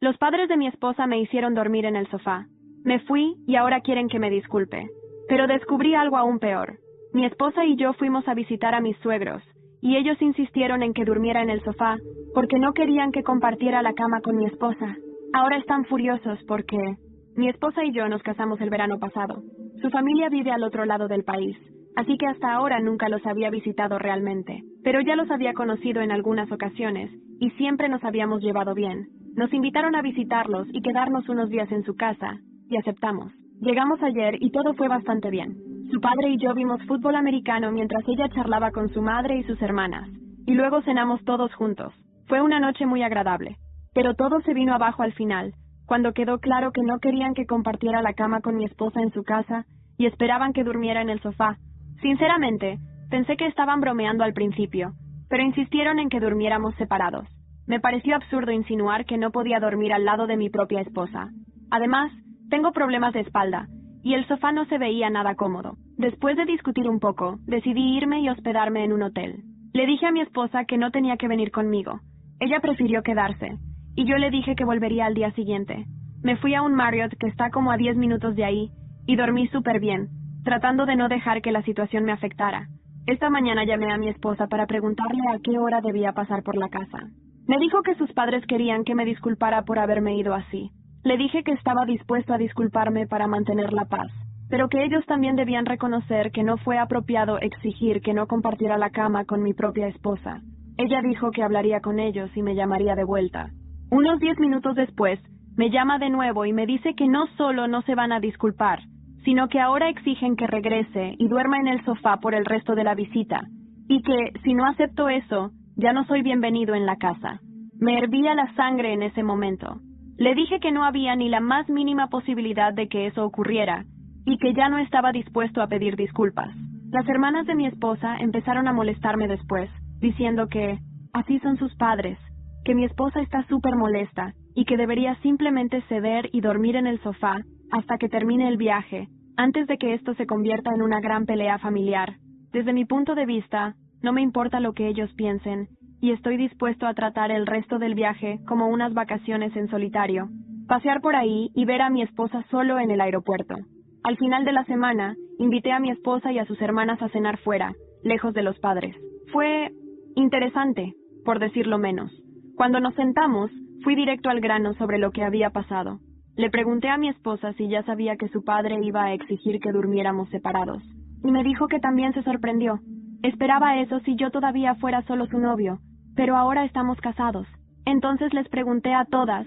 Los padres de mi esposa me hicieron dormir en el sofá. Me fui y ahora quieren que me disculpe. Pero descubrí algo aún peor. Mi esposa y yo fuimos a visitar a mis suegros, y ellos insistieron en que durmiera en el sofá, porque no querían que compartiera la cama con mi esposa. Ahora están furiosos porque mi esposa y yo nos casamos el verano pasado. Su familia vive al otro lado del país, así que hasta ahora nunca los había visitado realmente, pero ya los había conocido en algunas ocasiones, y siempre nos habíamos llevado bien. Nos invitaron a visitarlos y quedarnos unos días en su casa, y aceptamos. Llegamos ayer y todo fue bastante bien. Su padre y yo vimos fútbol americano mientras ella charlaba con su madre y sus hermanas, y luego cenamos todos juntos. Fue una noche muy agradable, pero todo se vino abajo al final, cuando quedó claro que no querían que compartiera la cama con mi esposa en su casa y esperaban que durmiera en el sofá. Sinceramente, pensé que estaban bromeando al principio, pero insistieron en que durmiéramos separados. Me pareció absurdo insinuar que no podía dormir al lado de mi propia esposa. Además, tengo problemas de espalda, y el sofá no se veía nada cómodo. Después de discutir un poco, decidí irme y hospedarme en un hotel. Le dije a mi esposa que no tenía que venir conmigo. Ella prefirió quedarse, y yo le dije que volvería al día siguiente. Me fui a un Marriott que está como a 10 minutos de ahí, y dormí súper bien, tratando de no dejar que la situación me afectara. Esta mañana llamé a mi esposa para preguntarle a qué hora debía pasar por la casa. Me dijo que sus padres querían que me disculpara por haberme ido así. Le dije que estaba dispuesto a disculparme para mantener la paz, pero que ellos también debían reconocer que no fue apropiado exigir que no compartiera la cama con mi propia esposa. Ella dijo que hablaría con ellos y me llamaría de vuelta. Unos 10 minutos después, me llama de nuevo y me dice que no solo no se van a disculpar, sino que ahora exigen que regrese y duerma en el sofá por el resto de la visita, y que, si no acepto eso, ya no soy bienvenido en la casa. Me hervía la sangre en ese momento. Le dije que no había ni la más mínima posibilidad de que eso ocurriera, y que ya no estaba dispuesto a pedir disculpas. Las hermanas de mi esposa empezaron a molestarme después, diciendo que así son sus padres, que mi esposa está súper molesta, y que debería simplemente ceder y dormir en el sofá hasta que termine el viaje, antes de que esto se convierta en una gran pelea familiar. Desde mi punto de vista, no me importa lo que ellos piensen, y estoy dispuesto a tratar el resto del viaje como unas vacaciones en solitario, pasear por ahí y ver a mi esposa solo en el aeropuerto. Al final de la semana, invité a mi esposa y a sus hermanas a cenar fuera, lejos de los padres. Fue interesante, por decirlo menos. Cuando nos sentamos, fui directo al grano sobre lo que había pasado. Le pregunté a mi esposa si ya sabía que su padre iba a exigir que durmiéramos separados, y me dijo que también se sorprendió. Esperaba eso si yo todavía fuera solo su novio, pero ahora estamos casados. Entonces les pregunté a todas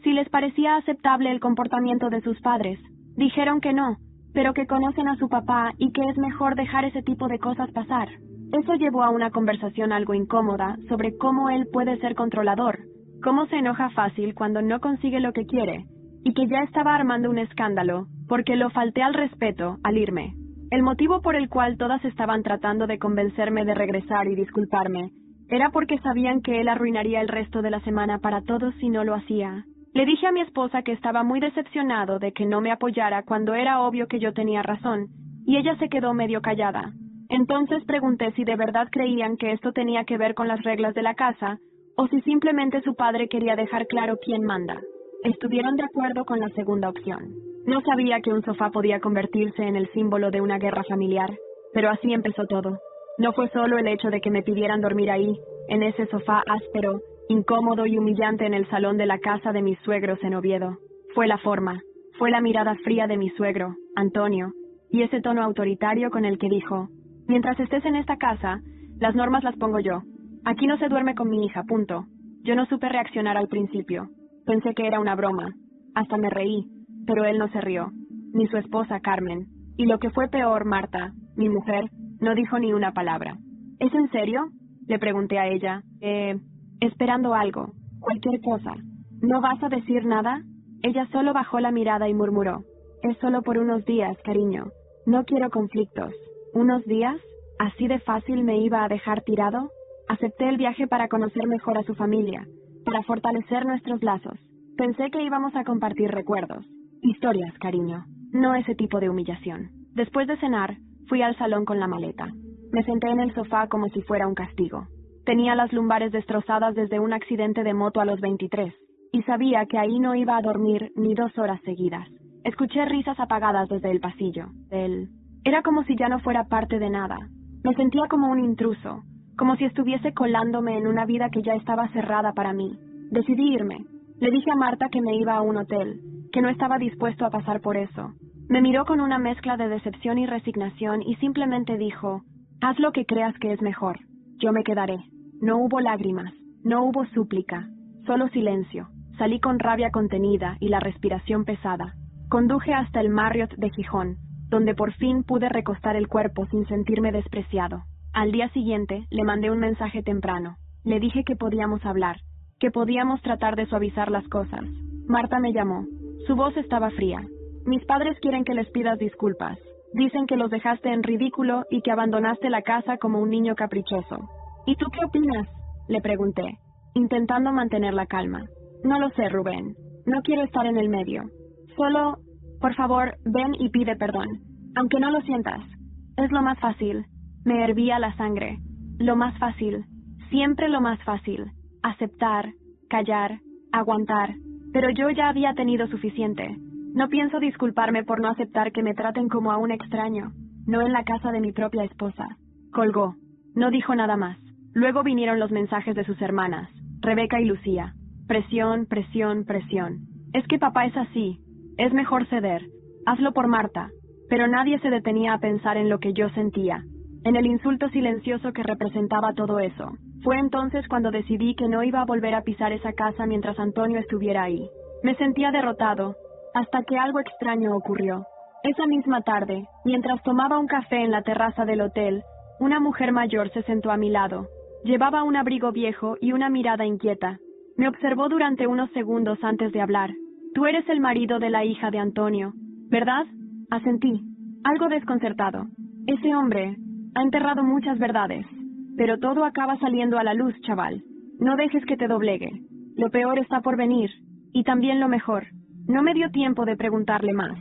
si les parecía aceptable el comportamiento de sus padres. Dijeron que no, pero que conocen a su papá y que es mejor dejar ese tipo de cosas pasar. Eso llevó a una conversación algo incómoda sobre cómo él puede ser controlador, cómo se enoja fácil cuando no consigue lo que quiere, y que ya estaba armando un escándalo porque lo falté al respeto al irme. El motivo por el cual todas estaban tratando de convencerme de regresar y disculparme era porque sabían que él arruinaría el resto de la semana para todos si no lo hacía. Le dije a mi esposa que estaba muy decepcionado de que no me apoyara cuando era obvio que yo tenía razón, y ella se quedó medio callada. Entonces pregunté si de verdad creían que esto tenía que ver con las reglas de la casa, o si simplemente su padre quería dejar claro quién manda. Estuvieron de acuerdo con la segunda opción. No sabía que un sofá podía convertirse en el símbolo de una guerra familiar, pero así empezó todo. No fue solo el hecho de que me pidieran dormir ahí, en ese sofá áspero, incómodo y humillante en el salón de la casa de mis suegros en Oviedo. Fue la forma, fue la mirada fría de mi suegro, Antonio, y ese tono autoritario con el que dijo: mientras estés en esta casa, las normas las pongo yo. Aquí no se duerme con mi hija, punto. Yo no supe reaccionar al principio. Pensé que era una broma. Hasta me reí, pero él no se rió, ni su esposa Carmen. Y lo que fue peor, Marta, mi mujer, no dijo ni una palabra. ¿Es en serio?, le pregunté a ella. Esperando algo, cualquier cosa. ¿No vas a decir nada? Ella solo bajó la mirada y murmuró: es solo por unos días, cariño. No quiero conflictos. ¿Unos días? ¿Así de fácil me iba a dejar tirado? Acepté el viaje para conocer mejor a su familia, para fortalecer nuestros lazos. Pensé que íbamos a compartir recuerdos. Historias, cariño. No ese tipo de humillación. Después de cenar, fui al salón con la maleta. Me senté en el sofá como si fuera un castigo. Tenía las lumbares destrozadas desde un accidente de moto a los 23, y sabía que ahí no iba a dormir ni 2 horas seguidas. Escuché risas apagadas desde el pasillo. Era como si ya no fuera parte de nada. Me sentía como un intruso, como si estuviese colándome en una vida que ya estaba cerrada para mí. Decidí irme. Le dije a Marta que me iba a un hotel, que no estaba dispuesto a pasar por eso. Me miró con una mezcla de decepción y resignación y simplemente dijo: haz lo que creas que es mejor. Yo me quedaré. No hubo lágrimas, no hubo súplica, solo silencio. Salí con rabia contenida y la respiración pesada. Conduje hasta el Marriott de Gijón, donde por fin pude recostar el cuerpo sin sentirme despreciado. Al día siguiente le mandé un mensaje temprano. Le dije que podíamos hablar, que podíamos tratar de suavizar las cosas. Marta me llamó. Su voz estaba fría. Mis padres quieren que les pidas disculpas. Dicen que los dejaste en ridículo y que abandonaste la casa como un niño caprichoso. ¿Y tú qué opinas?, le pregunté, intentando mantener la calma. No lo sé, Rubén. No quiero estar en el medio. Solo, por favor, ven y pide perdón. Aunque no lo sientas. Es lo más fácil. Me hervía la sangre. Lo más fácil. Siempre lo más fácil. Aceptar, callar, aguantar. Pero yo ya había tenido suficiente. No pienso disculparme por no aceptar que me traten como a un extraño. No en la casa de mi propia esposa. Colgó. No dijo nada más. Luego vinieron los mensajes de sus hermanas, Rebeca y Lucía. Presión, presión, presión. Es que papá es así. Es mejor ceder. Hazlo por Marta. Pero nadie se detenía a pensar en lo que yo sentía, en el insulto silencioso que representaba todo eso. Fue entonces cuando decidí que no iba a volver a pisar esa casa mientras Antonio estuviera ahí. Me sentía derrotado, hasta que algo extraño ocurrió. Esa misma tarde, mientras tomaba un café en la terraza del hotel, una mujer mayor se sentó a mi lado. Llevaba un abrigo viejo y una mirada inquieta. Me observó durante unos segundos antes de hablar. Tú eres el marido de la hija de Antonio, ¿verdad? Asentí, algo desconcertado. Ese hombre ha enterrado muchas verdades, pero todo acaba saliendo a la luz, chaval. No dejes que te doblegue. Lo peor está por venir, y también lo mejor. No me dio tiempo de preguntarle más.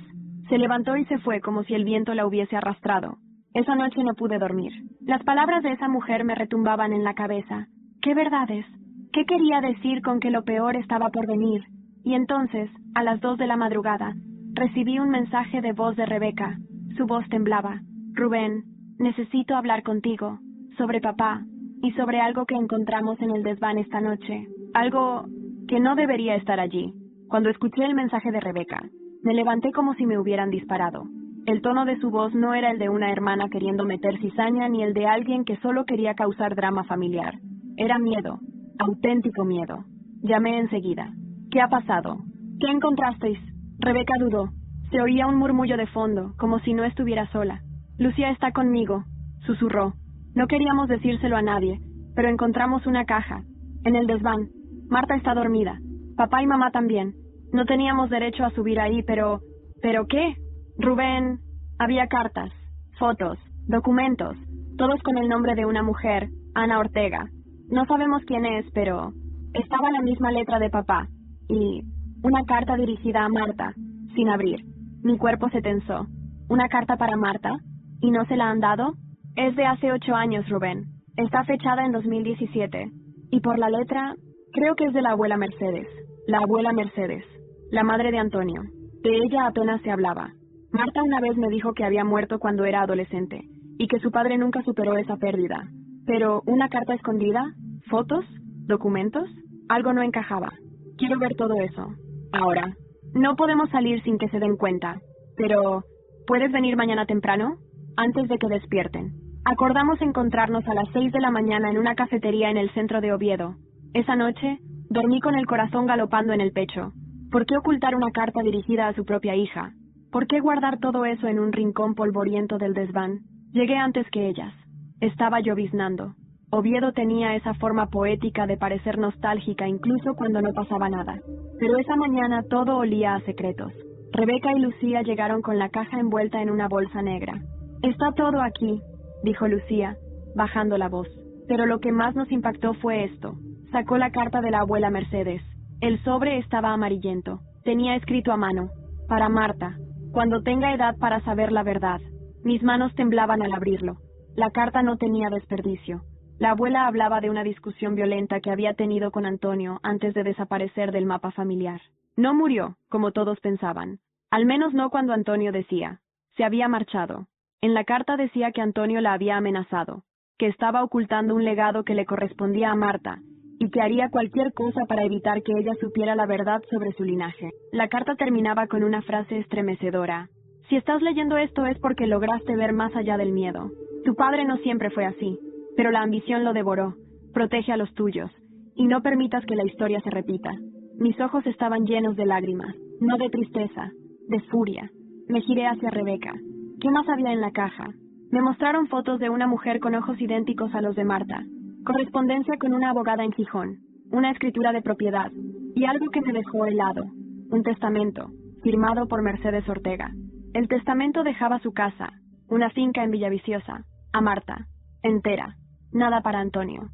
Se levantó y se fue como si el viento la hubiese arrastrado. Esa noche no pude dormir. Las palabras de esa mujer me retumbaban en la cabeza. ¿Qué verdades? ¿Qué quería decir con que lo peor estaba por venir? Y entonces, a las 2 de la madrugada, recibí un mensaje de voz de Rebeca. Su voz temblaba. Rubén, necesito hablar contigo, sobre papá, y sobre algo que encontramos en el desván esta noche. Algo que no debería estar allí. Cuando escuché el mensaje de Rebeca, me levanté como si me hubieran disparado. El tono de su voz no era el de una hermana queriendo meter cizaña ni el de alguien que solo quería causar drama familiar. Era miedo, auténtico miedo. Llamé enseguida. ¿Qué ha pasado? ¿Qué encontrasteis? Rebeca dudó. Se oía un murmullo de fondo, como si no estuviera sola. Lucía está conmigo, susurró. No queríamos decírselo a nadie, pero encontramos una caja, en el desván. Marta está dormida. Papá y mamá también. No teníamos derecho a subir ahí, pero... ¿Pero qué? Rubén, había cartas, fotos, documentos, todos con el nombre de una mujer, Ana Ortega. No sabemos quién es, pero estaba la misma letra de papá, y una carta dirigida a Marta, sin abrir. Mi cuerpo se tensó. ¿Una carta para Marta? ¿Y no se la han dado? Es de hace 8 años, Rubén. Está fechada en 2017. Y por la letra, creo que es de la abuela Mercedes. La abuela Mercedes, la madre de Antonio. De ella apenas se hablaba. Marta una vez me dijo que había muerto cuando era adolescente, y que su padre nunca superó esa pérdida. Pero, ¿una carta escondida? ¿Fotos? ¿Documentos? Algo no encajaba. Quiero ver todo eso. Ahora. No podemos salir sin que se den cuenta. Pero, ¿puedes venir mañana temprano? Antes de que despierten. Acordamos encontrarnos a las 6 de la mañana en una cafetería en el centro de Oviedo. Esa noche, dormí con el corazón galopando en el pecho. ¿Por qué ocultar una carta dirigida a su propia hija? ¿Por qué guardar todo eso en un rincón polvoriento del desván? Llegué antes que ellas. Estaba lloviznando. Oviedo tenía esa forma poética de parecer nostálgica incluso cuando no pasaba nada. Pero esa mañana todo olía a secretos. Rebeca y Lucía llegaron con la caja envuelta en una bolsa negra. «Está todo aquí», dijo Lucía, bajando la voz. Pero lo que más nos impactó fue esto. Sacó la carta de la abuela Mercedes. El sobre estaba amarillento. Tenía escrito a mano. Para Marta. Cuando tenga edad para saber la verdad. Mis manos temblaban al abrirlo. La carta no tenía desperdicio. La abuela hablaba de una discusión violenta que había tenido con Antonio antes de desaparecer del mapa familiar. No murió, como todos pensaban. Al menos no cuando Antonio decía. Se había marchado. En la carta decía que Antonio la había amenazado, que estaba ocultando un legado que le correspondía a Marta, y que haría cualquier cosa para evitar que ella supiera la verdad sobre su linaje. La carta terminaba con una frase estremecedora. Si estás leyendo esto es porque lograste ver más allá del miedo. Tu padre no siempre fue así, pero la ambición lo devoró. Protege a los tuyos, y no permitas que la historia se repita. Mis ojos estaban llenos de lágrimas, no de tristeza, de furia. Me giré hacia Rebeca. ¿Qué más había en la caja? Me mostraron fotos de una mujer con ojos idénticos a los de Marta, correspondencia con una abogada en Gijón, una escritura de propiedad, y algo que me dejó helado, un testamento, firmado por Mercedes Ortega. El testamento dejaba su casa, una finca en Villaviciosa, a Marta, entera, nada para Antonio,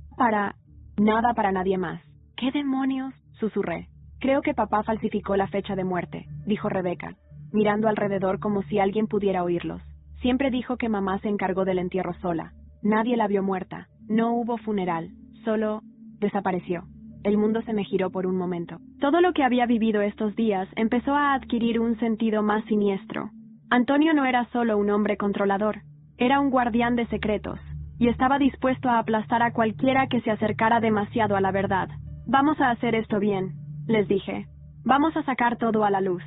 nada para nadie más. ¿Qué demonios? Susurré. Creo que papá falsificó la fecha de muerte, dijo Rebeca, mirando alrededor como si alguien pudiera oírlos. Siempre dijo que mamá se encargó del entierro sola. Nadie la vio muerta. No hubo funeral. Solo desapareció. El mundo se me giró por un momento. Todo lo que había vivido estos días empezó a adquirir un sentido más siniestro. Antonio no era solo un hombre controlador. Era un guardián de secretos. Y estaba dispuesto a aplastar a cualquiera que se acercara demasiado a la verdad. Vamos a hacer esto bien, les dije. Vamos a sacar todo a la luz.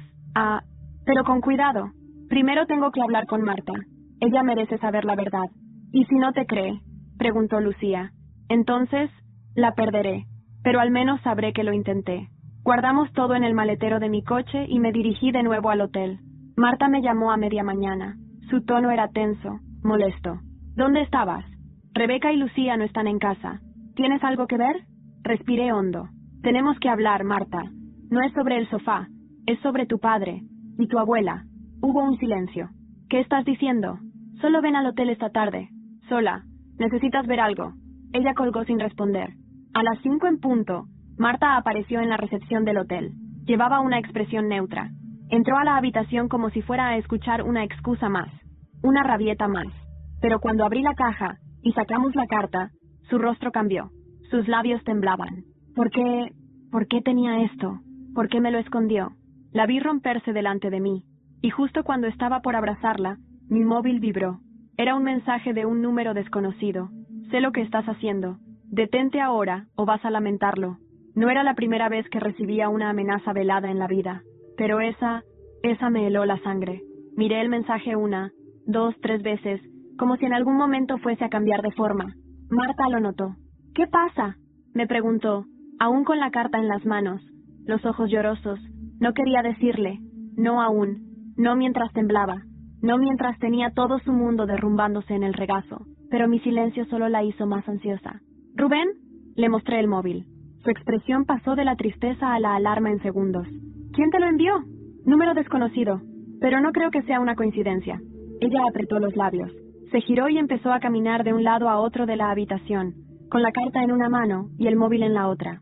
Pero con cuidado. Primero tengo que hablar con Marta. Ella merece saber la verdad. ¿Y si no te cree?, preguntó Lucía. Entonces, la perderé. Pero al menos sabré que lo intenté. Guardamos todo en el maletero de mi coche y me dirigí de nuevo al hotel. Marta me llamó a media mañana. Su tono era tenso, molesto. ¿Dónde estabas? Rebeca y Lucía no están en casa. ¿Tienes algo que ver? Respiré hondo. Tenemos que hablar, Marta. No es sobre el sofá. Es sobre tu padre. Y tu abuela. Hubo un silencio. ¿Qué estás diciendo? Solo ven al hotel esta tarde. Sola. ¿Necesitas ver algo? Ella colgó sin responder. A las 5 en punto, Marta apareció en la recepción del hotel. Llevaba una expresión neutra. Entró a la habitación como si fuera a escuchar una excusa más. Una rabieta más. Pero cuando abrí la caja y sacamos la carta, su rostro cambió. Sus labios temblaban. ¿Por qué tenía esto? ¿Por qué me lo escondió? La vi romperse delante de mí. Y justo cuando estaba por abrazarla, mi móvil vibró. Era un mensaje de un número desconocido. Sé lo que estás haciendo. Detente ahora o vas a lamentarlo. No era la primera vez que recibía una amenaza velada en la vida. Pero esa me heló la sangre. Miré el mensaje 1, 2, 3 veces, como si en algún momento fuese a cambiar de forma. Marta lo notó. ¿Qué pasa?, me preguntó, aún con la carta en las manos, los ojos llorosos. No quería decirle. No aún. No mientras temblaba. No mientras tenía todo su mundo derrumbándose en el regazo. Pero mi silencio solo la hizo más ansiosa. ¿Rubén? Le mostré el móvil. Su expresión pasó de la tristeza a la alarma en segundos. ¿Quién te lo envió? Número desconocido. Pero no creo que sea una coincidencia. Ella apretó los labios. Se giró y empezó a caminar de un lado a otro de la habitación, con la carta en una mano y el móvil en la otra.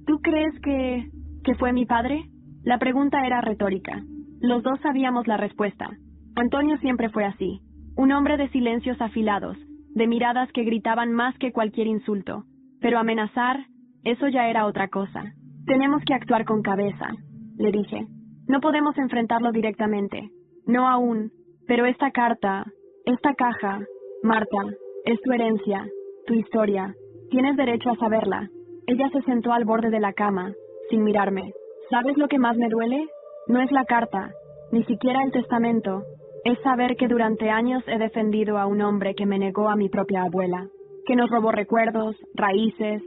¿Tú crees que fue mi padre? La pregunta era retórica. Los dos sabíamos la respuesta. Antonio siempre fue así. Un hombre de silencios afilados, de miradas que gritaban más que cualquier insulto. Pero amenazar, eso ya era otra cosa. Tenemos que actuar con cabeza, le dije. No podemos enfrentarlo directamente. No aún. Pero esta carta, esta caja, Marta, es tu herencia, tu historia. Tienes derecho a saberla. Ella se sentó al borde de la cama, sin mirarme. ¿Sabes lo que más me duele? No es la carta, ni siquiera el testamento. Es saber que durante años he defendido a un hombre que me negó a mi propia abuela, que nos robó recuerdos, raíces,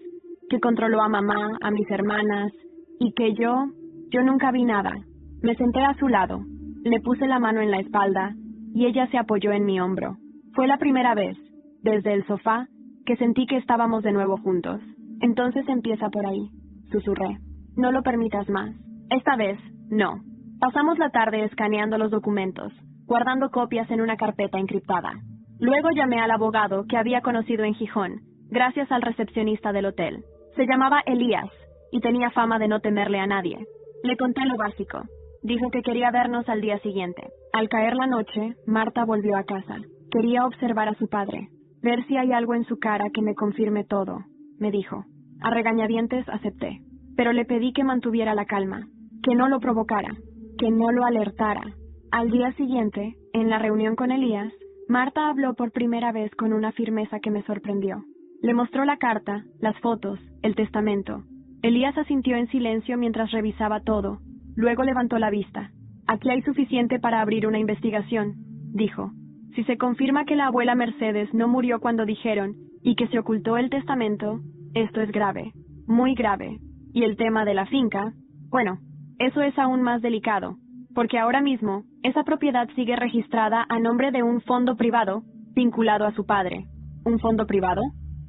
que controló a mamá, a mis hermanas, y que yo nunca vi nada. Me senté a su lado, le puse la mano en la espalda, y ella se apoyó en mi hombro. Fue la primera vez, desde el sofá, que sentí que estábamos de nuevo juntos. Entonces empieza por ahí, susurré. No lo permitas más. Esta vez, no. Pasamos la tarde escaneando los documentos, guardando copias en una carpeta encriptada. Luego llamé al abogado que había conocido en Gijón, gracias al recepcionista del hotel. Se llamaba Elías, y tenía fama de no temerle a nadie. Le conté lo básico. Dijo que quería vernos al día siguiente. Al caer la noche, Marta volvió a casa. Quería observar a su padre. ver si hay algo en su cara que me confirme todo, me dijo. A regañadientes acepté, pero le pedí que mantuviera la calma, que no lo provocara, que no lo alertara. Al día siguiente, en la reunión con Elías, Marta habló por primera vez con una firmeza que me sorprendió. Le mostró la carta, las fotos, el testamento. Elías asintió en silencio mientras revisaba todo. Luego levantó la vista. Aquí hay suficiente para abrir una investigación, dijo. Si se confirma que la abuela Mercedes no murió cuando dijeron y que se ocultó el testamento, esto es grave, muy grave. Y el tema de la finca, bueno, eso es aún más delicado, porque ahora mismo esa propiedad sigue registrada a nombre de un fondo privado vinculado a su padre. ¿Un fondo privado?,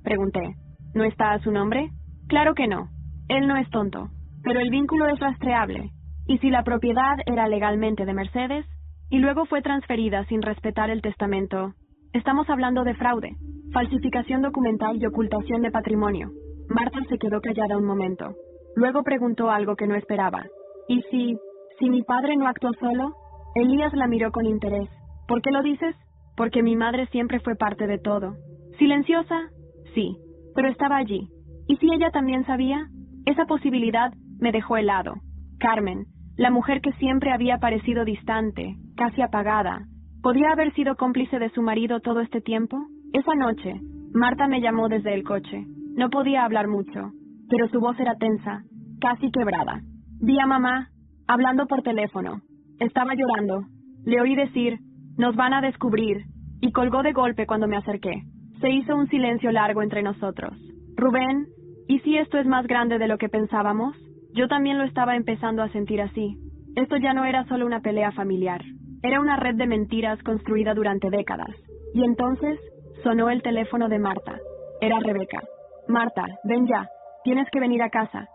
pregunté. ¿No está a su nombre? Claro que no. Él no es tonto, pero el vínculo es rastreable. Y si la propiedad era legalmente de Mercedes y luego fue transferida sin respetar el testamento, estamos hablando de fraude, falsificación documental y ocultación de patrimonio. Marta se quedó callada un momento. Luego preguntó algo que no esperaba. ¿Y si mi padre no actuó solo? Elías la miró con interés. ¿Por qué lo dices? Porque mi madre siempre fue parte de todo. ¿Silenciosa? Sí, pero estaba allí. ¿Y si ella también sabía? Esa posibilidad me dejó helado. Carmen, la mujer que siempre había parecido distante, casi apagada, ¿podía haber sido cómplice de su marido todo este tiempo? Esa noche, Marta me llamó desde el coche. No podía hablar mucho, pero su voz era tensa, casi quebrada. Vi a mamá, hablando por teléfono. Estaba llorando. Le oí decir, nos van a descubrir, y colgó de golpe cuando me acerqué. Se hizo un silencio largo entre nosotros. Rubén, ¿y si esto es más grande de lo que pensábamos? Yo también lo estaba empezando a sentir así. Esto ya no era solo una pelea familiar. Era una red de mentiras construida durante décadas. Y entonces sonó el teléfono de Marta. Era Rebeca. Marta, ven ya. Tienes que venir a casa.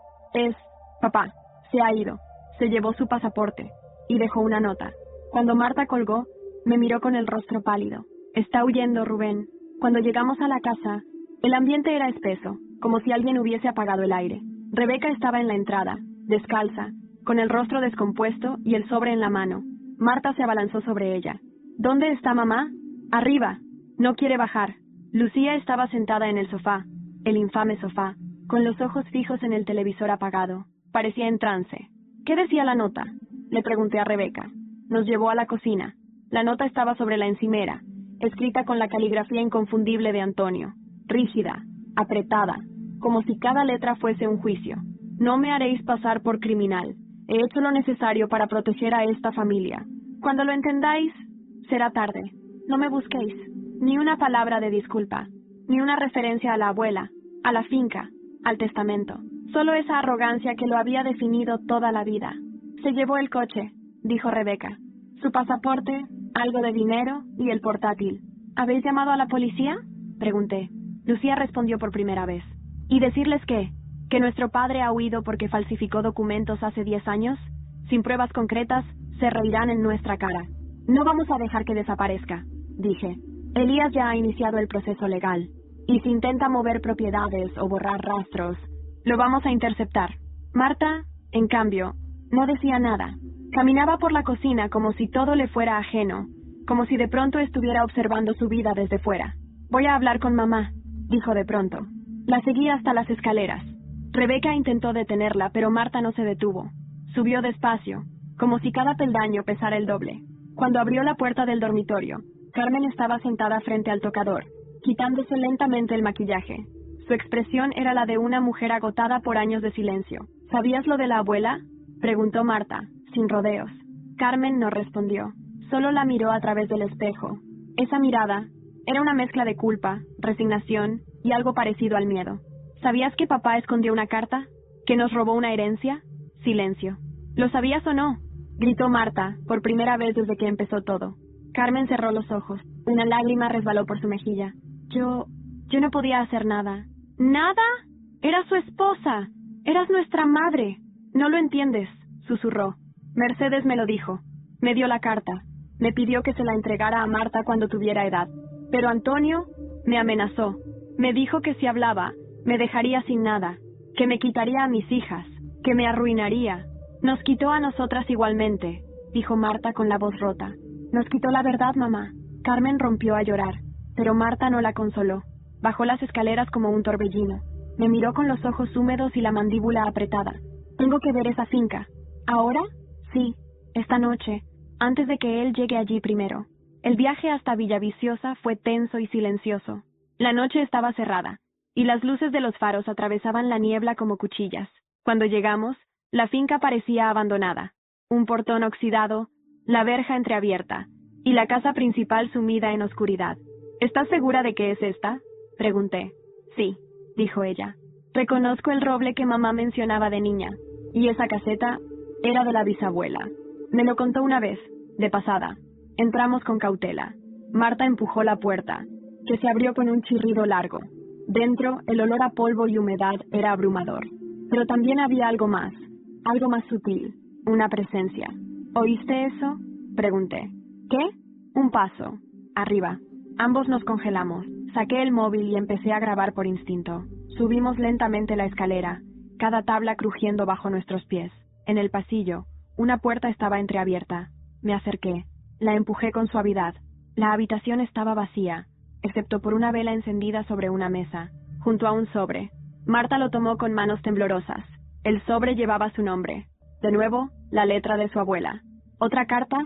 Papá. Se ha ido. Se llevó su pasaporte. Y dejó una nota. Cuando Marta colgó, me miró con el rostro pálido. Está huyendo, Rubén. Cuando llegamos a la casa, el ambiente era espeso, como si alguien hubiese apagado el aire. Rebeca estaba en la entrada, descalza, con el rostro descompuesto y el sobre en la mano. Marta se abalanzó sobre ella. ¿Dónde está mamá? Arriba. No quiere bajar. Lucía estaba sentada en el sofá, el infame sofá, con los ojos fijos en el televisor apagado. Parecía en trance. ¿Qué decía la nota?, le pregunté a Rebeca. Nos llevó a la cocina. La nota estaba sobre la encimera, escrita con la caligrafía inconfundible de Antonio, rígida, apretada, como si cada letra fuese un juicio. No me haréis pasar por criminal. He hecho lo necesario para proteger a esta familia. Cuando lo entendáis, será tarde. No me busquéis. Ni una palabra de disculpa, ni una referencia a la abuela, a la finca, al testamento. Solo esa arrogancia que lo había definido toda la vida. Se llevó el coche, dijo Rebeca. Su pasaporte, algo de dinero y el portátil. ¿Habéis llamado a la policía?, pregunté. Lucía respondió por primera vez. ¿Y decirles qué? ¿Que nuestro padre ha huido porque falsificó documentos hace 10 años? Sin pruebas concretas, se reirán en nuestra cara. No vamos a dejar que desaparezca, dije. Elías ya ha iniciado el proceso legal. Y si intenta mover propiedades o borrar rastros, lo vamos a interceptar. Marta, en cambio, no decía nada. Caminaba por la cocina como si todo le fuera ajeno, como si de pronto estuviera observando su vida desde fuera. Voy a hablar con mamá, dijo de pronto. La seguí hasta las escaleras. Rebeca intentó detenerla, pero Marta no se detuvo. Subió despacio, como si cada peldaño pesara el doble. Cuando abrió la puerta del dormitorio, Carmen estaba sentada frente al tocador, quitándose lentamente el maquillaje. Su expresión era la de una mujer agotada por años de silencio. ¿Sabías lo de la abuela?, preguntó Marta, sin rodeos. Carmen no respondió. Solo la miró a través del espejo. Esa mirada era una mezcla de culpa, resignación y algo parecido al miedo. ¿Sabías que papá escondió una carta? ¿Que nos robó una herencia? Silencio. ¿Lo sabías o no?, gritó Marta, por primera vez desde que empezó todo. Carmen cerró los ojos. Una lágrima resbaló por su mejilla. Yo no podía hacer nada. ¿Nada? Era su esposa. Eras nuestra madre. No lo entiendes, susurró. Mercedes me lo dijo. Me dio la carta. Me pidió que se la entregara a Marta cuando tuviera edad. Pero Antonio me amenazó. Me dijo que si hablaba, me dejaría sin nada, que me quitaría a mis hijas, que me arruinaría. Nos quitó a nosotras igualmente, dijo Marta con la voz rota. Nos quitó la verdad, mamá. Carmen rompió a llorar. Pero Marta no la consoló. Bajó las escaleras como un torbellino. Me miró con los ojos húmedos y la mandíbula apretada. Tengo que ver esa finca. ¿Ahora? Sí, esta noche, antes de que él llegue allí primero. El viaje hasta Villaviciosa fue tenso y silencioso. La noche estaba cerrada, y las luces de los faros atravesaban la niebla como cuchillas. Cuando llegamos, la finca parecía abandonada. Un portón oxidado, la verja entreabierta, y la casa principal sumida en oscuridad. ¿Estás segura de que es esta? Pregunté. Sí, dijo ella. Reconozco el roble que mamá mencionaba de niña, y esa caseta era de la bisabuela. Me lo contó una vez, de pasada. Entramos con cautela. Marta empujó la puerta, que se abrió con un chirrido largo. Dentro, el olor a polvo y humedad era abrumador. Pero también había algo más sutil, una presencia. ¿Oíste eso? Pregunté. ¿Qué? Un paso. Arriba. Ambos nos congelamos. Saqué el móvil y empecé a grabar por instinto. Subimos lentamente la escalera, cada tabla crujiendo bajo nuestros pies. En el pasillo, una puerta estaba entreabierta. Me acerqué. La empujé con suavidad. La habitación estaba vacía, excepto por una vela encendida sobre una mesa, junto a un sobre. Marta lo tomó con manos temblorosas. El sobre llevaba su nombre. De nuevo, la letra de su abuela. ¿Otra carta?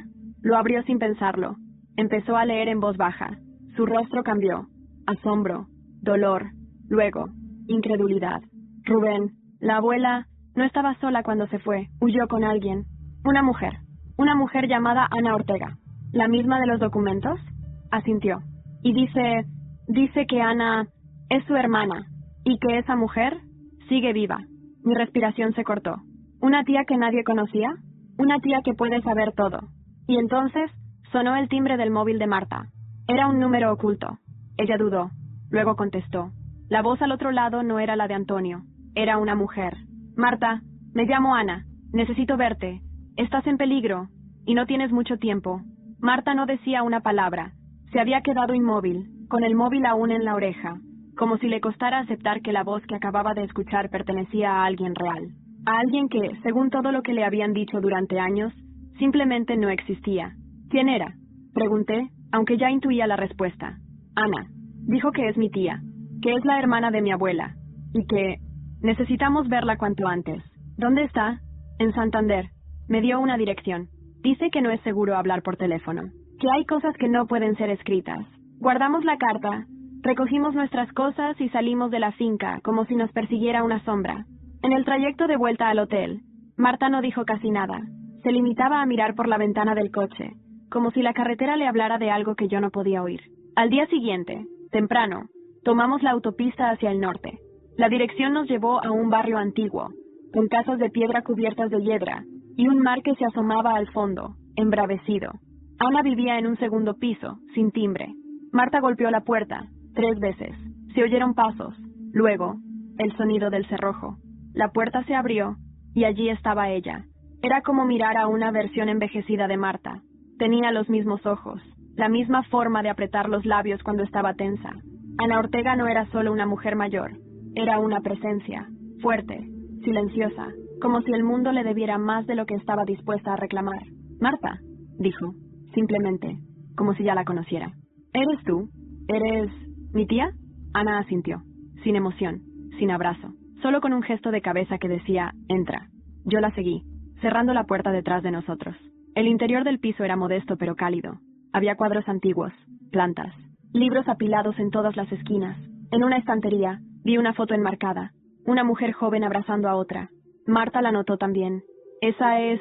Lo abrió sin pensarlo. Empezó a leer en voz baja. Su rostro cambió. Asombro, dolor, luego, incredulidad. Rubén, la abuela, no estaba sola cuando se fue. Huyó con alguien. Una mujer llamada Ana Ortega. ¿La misma de los documentos? Asintió. Y dice que Ana es su hermana, y que esa mujer sigue viva. Mi respiración se cortó. ¿Una tía que nadie conocía? Una tía que puede saber todo. Y entonces sonó el timbre del móvil de Marta. Era un número oculto. Ella dudó. Luego contestó. La voz al otro lado no era la de Antonio. Era una mujer. Marta, me llamo Ana. Necesito verte. Estás en peligro. Y no tienes mucho tiempo. Marta no decía una palabra. Se había quedado inmóvil, con el móvil aún en la oreja, como si le costara aceptar que la voz que acababa de escuchar pertenecía a alguien real. A alguien que, según todo lo que le habían dicho durante años, simplemente no existía. ¿Quién era? Pregunté, aunque ya intuía la respuesta. Ana. Dijo que es mi tía, que es la hermana de mi abuela, y que necesitamos verla cuanto antes. ¿Dónde está? En Santander. Me dio una dirección. Dice que no es seguro hablar por teléfono, que hay cosas que no pueden ser escritas. Guardamos la carta, recogimos nuestras cosas y salimos de la finca como si nos persiguiera una sombra. En el trayecto de vuelta al hotel, Marta no dijo casi nada. Se limitaba a mirar por la ventana del coche, como si la carretera le hablara de algo que yo no podía oír. Al día siguiente, temprano, tomamos la autopista hacia el norte. La dirección nos llevó a un barrio antiguo, con casas de piedra cubiertas de hiedra, y un mar que se asomaba al fondo, embravecido. Ana vivía en un segundo piso, sin timbre. Marta golpeó la puerta, 3 veces. Se oyeron pasos. Luego, el sonido del cerrojo. La puerta se abrió, y allí estaba ella. Era como mirar a una versión envejecida de Marta. Tenía los mismos ojos, la misma forma de apretar los labios cuando estaba tensa. Ana Ortega no era solo una mujer mayor. Era una presencia, fuerte, silenciosa, como si el mundo le debiera más de lo que estaba dispuesta a reclamar. Marta, dijo, simplemente, como si ya la conociera. ¿Eres tú? ¿Eres mi tía? Ana asintió, sin emoción, sin abrazo, solo con un gesto de cabeza que decía, entra. Yo la seguí, cerrando la puerta detrás de nosotros. El interior del piso era modesto pero cálido. Había cuadros antiguos, plantas, libros apilados en todas las esquinas. En una estantería vi una foto enmarcada, una mujer joven abrazando a otra. Marta la notó también. ¿Esa es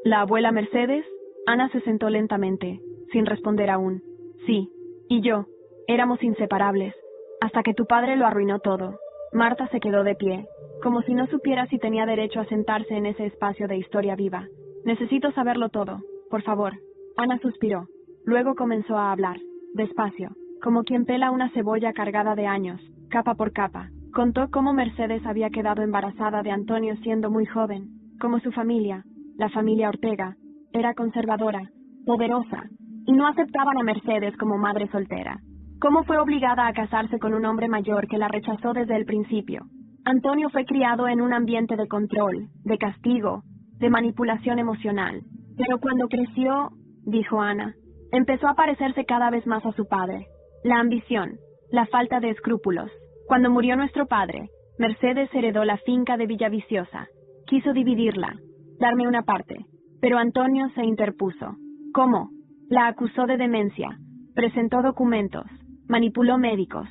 la abuela Mercedes? Ana se sentó lentamente, sin responder aún. Sí, y yo. Éramos inseparables, hasta que tu padre lo arruinó todo. Marta se quedó de pie, como si no supiera si tenía derecho a sentarse en ese espacio de historia viva. Necesito saberlo todo, por favor. Ana suspiró. Luego comenzó a hablar, despacio, como quien pela una cebolla cargada de años, capa por capa. Contó cómo Mercedes había quedado embarazada de Antonio siendo muy joven, como su familia, la familia Ortega, era conservadora, poderosa, y no aceptaban a Mercedes como madre soltera. Cómo fue obligada a casarse con un hombre mayor que la rechazó desde el principio. Antonio fue criado en un ambiente de control, de castigo, de manipulación emocional. Pero cuando creció, dijo Ana, empezó a parecerse cada vez más a su padre. La ambición, la falta de escrúpulos. Cuando murió nuestro padre, Mercedes heredó la finca de Villaviciosa. Quiso dividirla, darme una parte, pero Antonio se interpuso. ¿Cómo? La acusó de demencia, presentó documentos, manipuló médicos,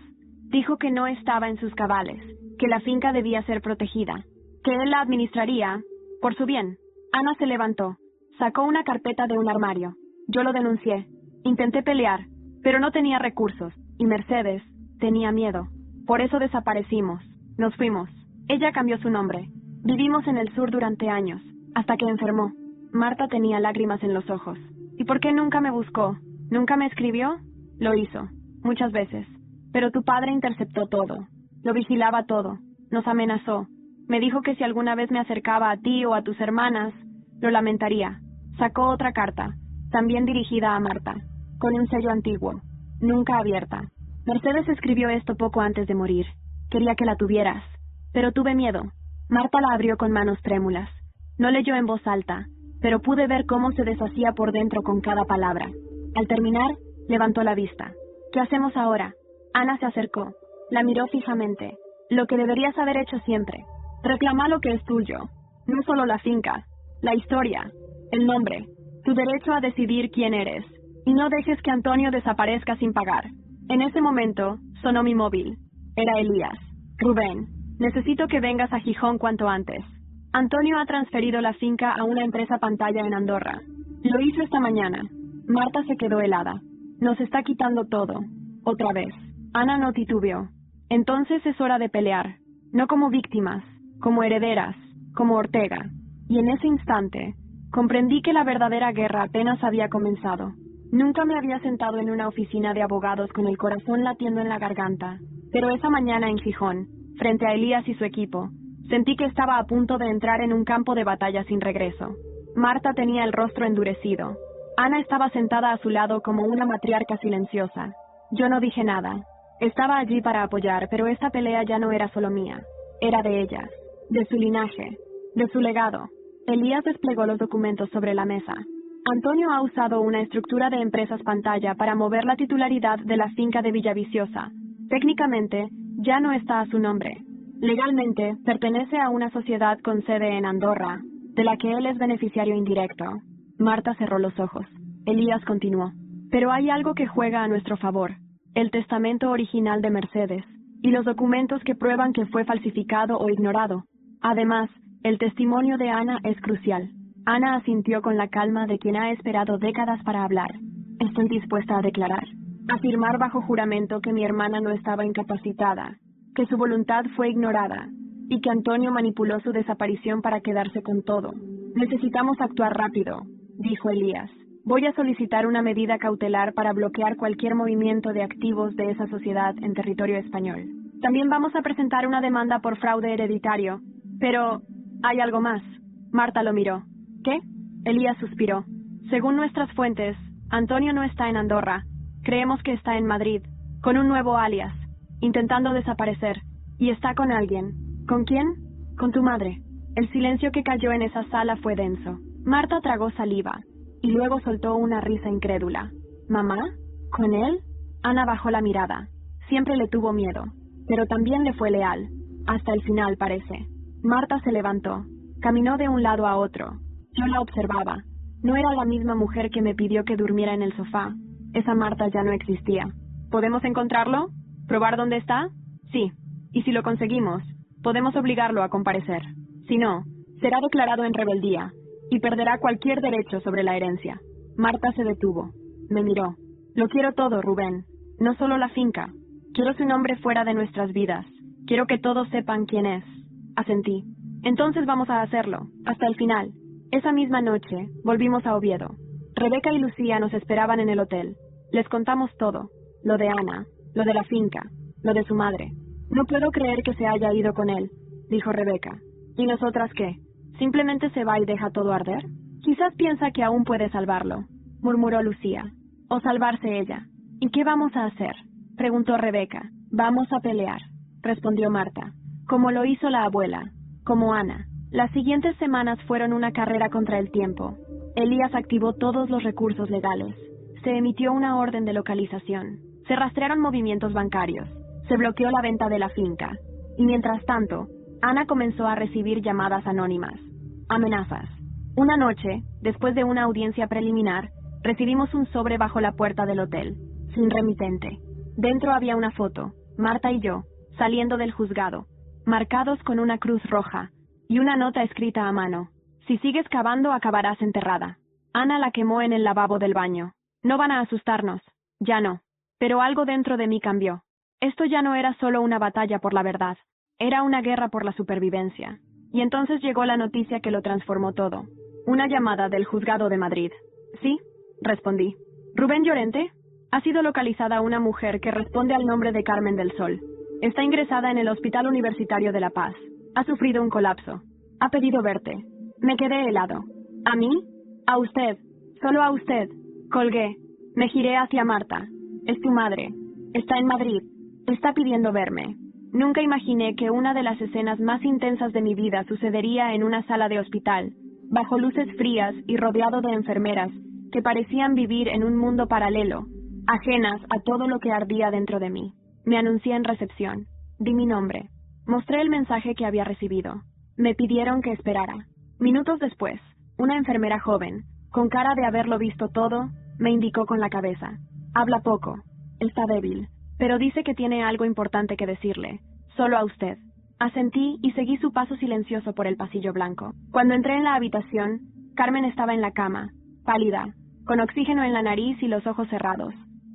dijo que no estaba en sus cabales, que la finca debía ser protegida, que él la administraría por su bien. Ana se levantó, sacó una carpeta de un armario. Yo lo denuncié. Intenté pelear, pero no tenía recursos, y Mercedes tenía miedo. Por eso desaparecimos. Nos fuimos. Ella cambió su nombre. Vivimos en el sur durante años, hasta que enfermó. Marta tenía lágrimas en los ojos. ¿Y por qué nunca me buscó? ¿Nunca me escribió? Lo hizo, muchas veces. Pero tu padre interceptó todo. Lo vigilaba todo. Nos amenazó. Me dijo que si alguna vez me acercaba a ti o a tus hermanas, lo lamentaría. Sacó otra carta, también dirigida a Marta, con un sello antiguo, nunca abierta. Mercedes escribió esto poco antes de morir. Quería que la tuvieras, pero tuve miedo. Marta la abrió con manos trémulas. No leyó en voz alta, pero pude ver cómo se deshacía por dentro con cada palabra. Al terminar, levantó la vista. ¿Qué hacemos ahora? Ana se acercó. La miró fijamente. Lo que deberías haber hecho siempre. Reclama lo que es tuyo. No solo la finca, la historia, el nombre, tu derecho a decidir quién eres. Y no dejes que Antonio desaparezca sin pagar. En ese momento, sonó mi móvil. Era Elías. Rubén, necesito que vengas a Gijón cuanto antes. Antonio ha transferido la finca a una empresa pantalla en Andorra. Lo hizo esta mañana. Marta se quedó helada. Nos está quitando todo. Otra vez. Ana no titubeó. Entonces es hora de pelear. No como víctimas, como herederas, como Ortega. Y en ese instante, comprendí que la verdadera guerra apenas había comenzado. Nunca me había sentado en una oficina de abogados con el corazón latiendo en la garganta. Pero esa mañana en Gijón, frente a Elías y su equipo, sentí que estaba a punto de entrar en un campo de batalla sin regreso. Marta tenía el rostro endurecido. Ana estaba sentada a su lado como una matriarca silenciosa. Yo no dije nada. Estaba allí para apoyar, pero esta pelea ya no era solo mía. Era de ellas, de su linaje, de su legado. Elías desplegó los documentos sobre la mesa. Antonio ha usado una estructura de empresas pantalla para mover la titularidad de la finca de Villaviciosa. Técnicamente, ya no está a su nombre. Legalmente, pertenece a una sociedad con sede en Andorra, de la que él es beneficiario indirecto. Marta cerró los ojos. Elías continuó. Pero hay algo que juega a nuestro favor. El testamento original de Mercedes y los documentos que prueban que fue falsificado o ignorado. Además, el testimonio de Ana es crucial. Ana asintió con la calma de quien ha esperado décadas para hablar. Estoy dispuesta a declarar, afirmar bajo juramento que mi hermana no estaba incapacitada, que su voluntad fue ignorada y que Antonio manipuló su desaparición para quedarse con todo. Necesitamos actuar rápido, dijo Elías. Voy a solicitar una medida cautelar para bloquear cualquier movimiento de activos de esa sociedad en territorio español. También vamos a presentar una demanda por fraude hereditario. Pero hay algo más. Marta lo miró. ¿Qué? Elías suspiró. Según nuestras fuentes, Antonio no está en Andorra. Creemos que está en Madrid, con un nuevo alias, intentando desaparecer. Y está con alguien. ¿Con quién? Con tu madre. El silencio que cayó en esa sala fue denso. Marta tragó saliva y luego soltó una risa incrédula. ¿Mamá? ¿Con él? Ana bajó la mirada. Siempre le tuvo miedo, pero también le fue leal. Hasta el final, parece. Marta se levantó. Caminó de un lado a otro. Yo la observaba. No era la misma mujer que me pidió que durmiera en el sofá. Esa Marta ya no existía. ¿Podemos encontrarlo? ¿Probar dónde está? Sí. Y si lo conseguimos, podemos obligarlo a comparecer. Si no, será declarado en rebeldía y perderá cualquier derecho sobre la herencia. Marta se detuvo. Me miró. Lo quiero todo, Rubén. No solo la finca. Quiero su nombre fuera de nuestras vidas. Quiero que todos sepan quién es. Asentí. Entonces vamos a hacerlo, hasta el final. Esa misma noche, volvimos a Oviedo. Rebeca y Lucía nos esperaban en el hotel. Les contamos todo. Lo de Ana, lo de la finca, lo de su madre. No puedo creer que se haya ido con él, dijo Rebeca. ¿Y nosotras qué? ¿Simplemente se va y deja todo arder? Quizás piensa que aún puede salvarlo, murmuró Lucía. O salvarse ella. ¿Y qué vamos a hacer? Preguntó Rebeca. Vamos a pelear, respondió Marta. Como lo hizo la abuela, como Ana. Las siguientes semanas fueron una carrera contra el tiempo. Elías activó todos los recursos legales. Se emitió una orden de localización. Se rastrearon movimientos bancarios. Se bloqueó la venta de la finca. Y mientras tanto, Ana comenzó a recibir llamadas anónimas. Amenazas. Una noche, después de una audiencia preliminar, recibimos un sobre bajo la puerta del hotel, sin remitente. Dentro había una foto, Marta y yo, saliendo del juzgado, marcados con una cruz roja, y una nota escrita a mano. Si sigues cavando, acabarás enterrada. Ana la quemó en el lavabo del baño. No van a asustarnos. Ya no. Pero algo dentro de mí cambió. Esto ya no era solo una batalla por la verdad. Era una guerra por la supervivencia. Y entonces llegó la noticia que lo transformó todo. Una llamada del juzgado de Madrid. ¿Sí? Respondí. ¿Rubén Llorente? Ha sido localizada una mujer que responde al nombre de Carmen del Sol. Está ingresada en el Hospital Universitario de La Paz. Ha sufrido un colapso. Ha pedido verte. Me quedé helado. ¿A mí? A usted. Solo a usted. Colgué. Me giré hacia Marta. Es tu madre. Está en Madrid. Está pidiendo verme. Nunca imaginé que una de las escenas más intensas de mi vida sucedería en una sala de hospital, bajo luces frías y rodeado de enfermeras que parecían vivir en un mundo paralelo, ajenas a todo lo que ardía dentro de mí. Me anuncié en recepción. Di mi nombre. Mostré el mensaje que había recibido. Me pidieron que esperara. Minutos después, una enfermera joven, con cara de haberlo visto todo, me indicó con la cabeza. Habla poco. Está débil. Pero dice que tiene algo importante que decirle. Solo a usted. Asentí y seguí su paso silencioso por el pasillo blanco. Cuando entré en la habitación, Carmen estaba en la cama, pálida, con oxígeno en la nariz y los ojos cerrados.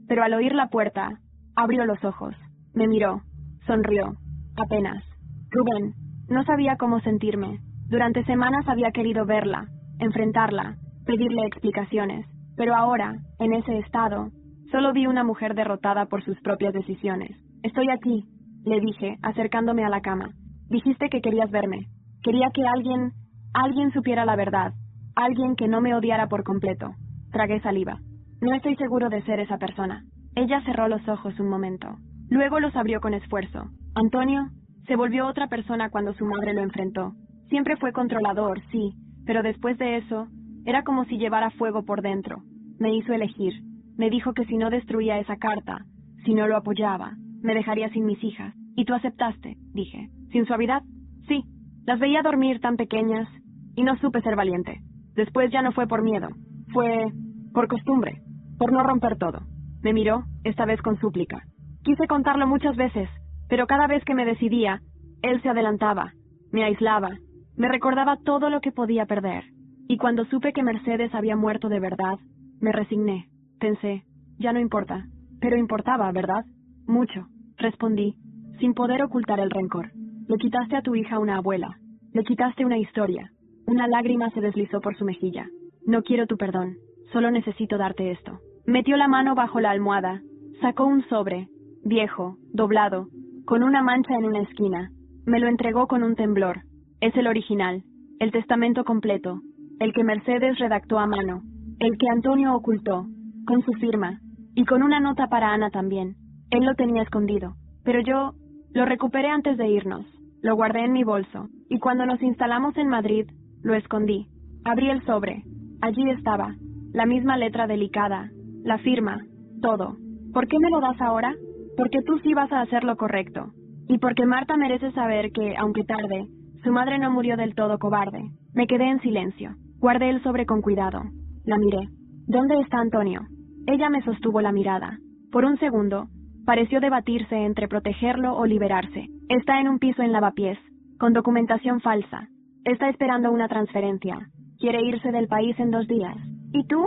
Pero al oír la puerta, abrió los ojos. Me miró. Sonrió. Apenas. Rubén. No sabía cómo sentirme. Durante semanas había querido verla, enfrentarla, pedirle explicaciones. Pero ahora, en ese estado, solo vi una mujer derrotada por sus propias decisiones. Estoy aquí, le dije, acercándome a la cama. Dijiste que querías verme. Quería que alguien supiera la verdad. Alguien que no me odiara por completo. Tragué saliva. No estoy seguro de ser esa persona. Ella cerró los ojos un momento. Luego los abrió con esfuerzo. Antonio se volvió otra persona cuando su madre lo enfrentó. Siempre fue controlador, sí, pero después de eso, era como si llevara fuego por dentro. Me hizo elegir. Me dijo que si no destruía esa carta, si no lo apoyaba, me dejaría sin mis hijas. ¿Y tú aceptaste? Dije. ¿Sin suavidad? Sí. Las veía dormir tan pequeñas y no supe ser valiente. Después ya no fue por miedo. Fue por costumbre. Por no romper todo. Me miró, esta vez con súplica. Quise contarlo muchas veces, pero cada vez que me decidía, él se adelantaba, me aislaba, me recordaba todo lo que podía perder. Y cuando supe que Mercedes había muerto de verdad, me resigné. Pensé, ya no importa. Pero importaba, ¿verdad? Mucho, respondí, sin poder ocultar el rencor. Le quitaste a tu hija una abuela. Le quitaste una historia. Una lágrima se deslizó por su mejilla. No quiero tu perdón. Solo necesito darte esto. Metió la mano bajo la almohada. Sacó un sobre, viejo, doblado, con una mancha en una esquina. Me lo entregó con un temblor. Es el original. El testamento completo. El que Mercedes redactó a mano. El que Antonio ocultó. Con su firma. Y con una nota para Ana también. Él lo tenía escondido. Pero yo lo recuperé antes de irnos. Lo guardé en mi bolso. Y cuando nos instalamos en Madrid, lo escondí. Abrí el sobre. Allí estaba. La misma letra delicada. La firma. Todo. ¿Por qué me lo das ahora? Porque tú sí vas a hacer lo correcto. Y porque Marta merece saber que, aunque tarde, su madre no murió del todo cobarde. Me quedé en silencio. Guardé el sobre con cuidado. La miré. ¿Dónde está Antonio? Ella me sostuvo la mirada. Por un segundo, pareció debatirse entre protegerlo o liberarse. Está en un piso en Lavapiés, con documentación falsa. Está esperando una transferencia. Quiere irse del país en 2 días. ¿Y tú?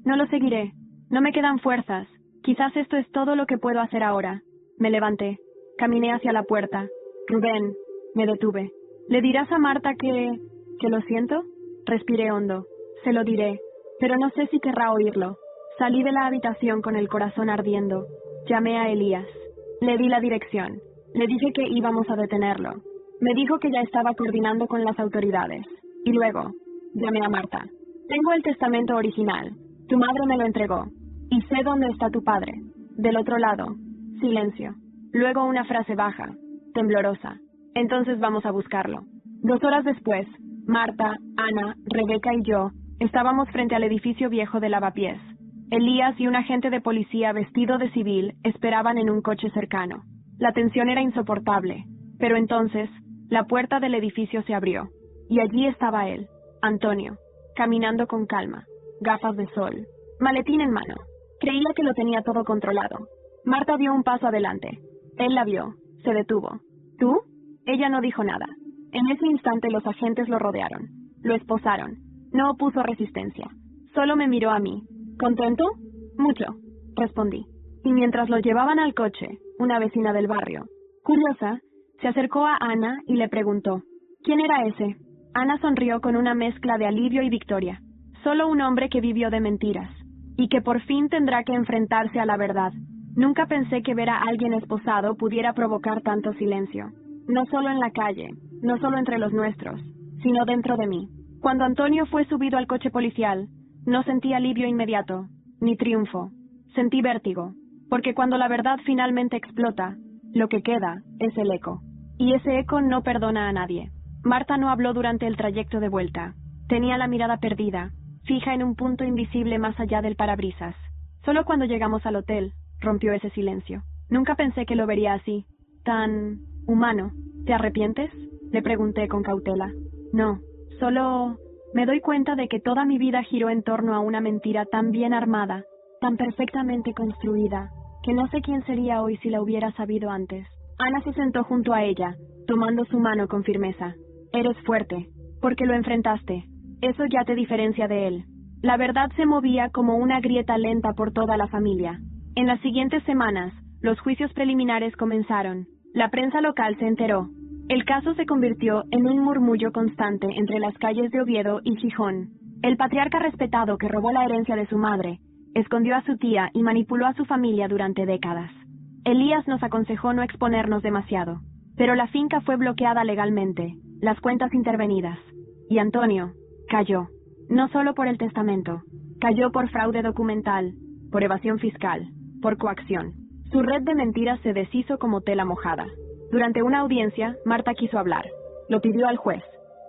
No lo seguiré. No me quedan fuerzas. Quizás esto es todo lo que puedo hacer ahora. Me levanté. Caminé hacia la puerta. Rubén. Me detuve. ¿Le dirás a Marta que lo siento? Respiré hondo. Se lo diré. Pero no sé si querrá oírlo. Salí de la habitación con el corazón ardiendo. Llamé a Elías. Le di la dirección. Le dije que íbamos a detenerlo. Me dijo que ya estaba coordinando con las autoridades. Y luego, llamé a Marta. Tengo el testamento original. Tu madre me lo entregó. Y sé dónde está tu padre. Del otro lado. Silencio. Luego una frase baja, temblorosa. Entonces vamos a buscarlo. 2 horas después, Marta, Ana, Rebeca y yo estábamos frente al edificio viejo de Lavapiés. Elías y un agente de policía vestido de civil esperaban en un coche cercano. La tensión era insoportable, pero entonces la puerta del edificio se abrió, y allí estaba él, Antonio, caminando con calma, gafas de sol, maletín en mano. Creía que lo tenía todo controlado. Marta dio un paso adelante. Él la vio, se detuvo. ¿Tú? Ella no dijo nada. En ese instante los agentes lo rodearon. Lo esposaron. No opuso resistencia. Solo me miró a mí. ¿Contento? Mucho, respondí. Y mientras lo llevaban al coche, una vecina del barrio, curiosa, se acercó a Ana y le preguntó, ¿quién era ese? Ana sonrió con una mezcla de alivio y victoria. Solo un hombre que vivió de mentiras, y que por fin tendrá que enfrentarse a la verdad. Nunca pensé que ver a alguien esposado pudiera provocar tanto silencio. No solo en la calle, no solo entre los nuestros, sino dentro de mí. Cuando Antonio fue subido al coche policial, no sentí alivio inmediato, ni triunfo. Sentí vértigo, porque cuando la verdad finalmente explota, lo que queda es el eco. Y ese eco no perdona a nadie. Marta no habló durante el trayecto de vuelta. Tenía la mirada perdida, fija en un punto invisible más allá del parabrisas. Solo cuando llegamos al hotel, rompió ese silencio. Nunca pensé que lo vería así, tan humano. ¿Te arrepientes?, le pregunté con cautela. No, solo me doy cuenta de que toda mi vida giró en torno a una mentira tan bien armada, tan perfectamente construida, que no sé quién sería hoy si la hubiera sabido antes. Ana se sentó junto a ella, tomando su mano con firmeza. Eres fuerte, porque lo enfrentaste. Eso ya te diferencia de él. La verdad se movía como una grieta lenta por toda la familia. En las siguientes semanas, los juicios preliminares comenzaron. La prensa local se enteró. El caso se convirtió en un murmullo constante entre las calles de Oviedo y Gijón. El patriarca respetado que robó la herencia de su madre, escondió a su tía y manipuló a su familia durante décadas. Elías nos aconsejó no exponernos demasiado, pero la finca fue bloqueada legalmente, las cuentas intervenidas, y Antonio cayó, no solo por el testamento, cayó por fraude documental, por evasión fiscal, por coacción. Su red de mentiras se deshizo como tela mojada. Durante una audiencia, Marta quiso hablar. Lo pidió al juez.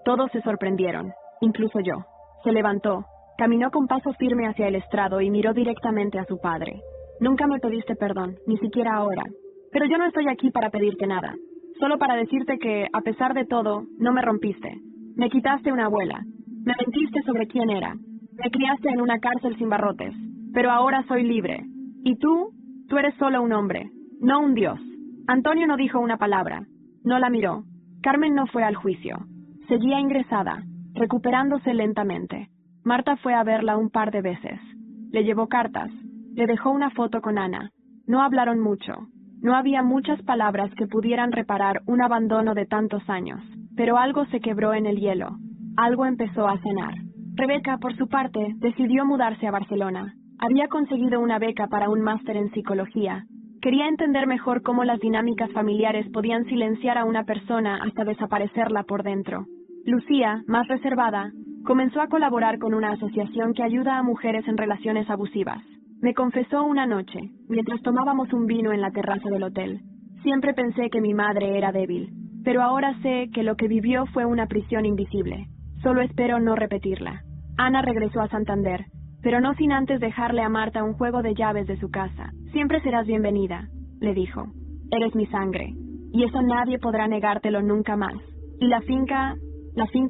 Todos se sorprendieron, incluso yo. Se levantó, caminó con paso firme hacia el estrado y miró directamente a su padre. Nunca me pediste perdón, ni siquiera ahora. Pero yo no estoy aquí para pedirte nada. Solo para decirte que, a pesar de todo, no me rompiste. Me quitaste una abuela. Me mentiste sobre quién era. Me criaste en una cárcel sin barrotes. Pero ahora soy libre. Y tú eres solo un hombre, no un dios. Antonio no dijo una palabra. No la miró. Carmen no fue al juicio. Seguía ingresada, recuperándose lentamente. Marta fue a verla un par de veces. Le llevó cartas. Le dejó una foto con Ana. No hablaron mucho. No había muchas palabras que pudieran reparar un abandono de tantos años. Pero algo se quebró en el hielo. Algo empezó a sanar. Rebeca, por su parte, decidió mudarse a Barcelona. Había conseguido una beca para un máster en psicología. Quería entender mejor cómo las dinámicas familiares podían silenciar a una persona hasta desaparecerla por dentro. Lucía, más reservada, comenzó a colaborar con una asociación que ayuda a mujeres en relaciones abusivas. Me confesó una noche, mientras tomábamos un vino en la terraza del hotel. Siempre pensé que mi madre era débil, pero ahora sé que lo que vivió fue una prisión invisible. Solo espero no repetirla. Ana regresó a Santander, pero no sin antes dejarle a Marta un juego de llaves de su casa. Siempre serás bienvenida, le dijo. Eres mi sangre, y eso nadie podrá negártelo nunca más. Y la finca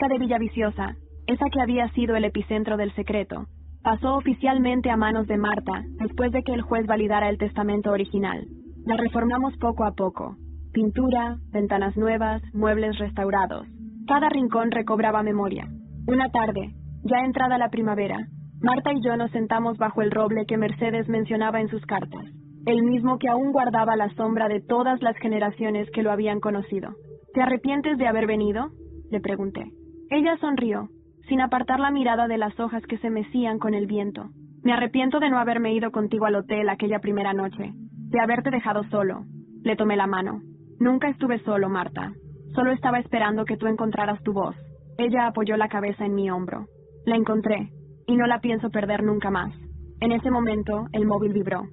de Villaviciosa, esa que había sido el epicentro del secreto, pasó oficialmente a manos de Marta después de que el juez validara el testamento original. La reformamos poco a poco. Pintura, ventanas nuevas, muebles restaurados. Cada rincón recobraba memoria. Una tarde, ya entrada la primavera, Marta y yo nos sentamos bajo el roble que Mercedes mencionaba en sus cartas, el mismo que aún guardaba la sombra de todas las generaciones que lo habían conocido. ¿Te arrepientes de haber venido?, le pregunté. Ella sonrió, sin apartar la mirada de las hojas que se mecían con el viento. Me arrepiento de no haberme ido contigo al hotel aquella primera noche, de haberte dejado solo. Le tomé la mano. Nunca estuve solo, Marta. Solo estaba esperando que tú encontraras tu voz. Ella apoyó la cabeza en mi hombro. La encontré, y no la pienso perder nunca más. En ese momento, el móvil vibró.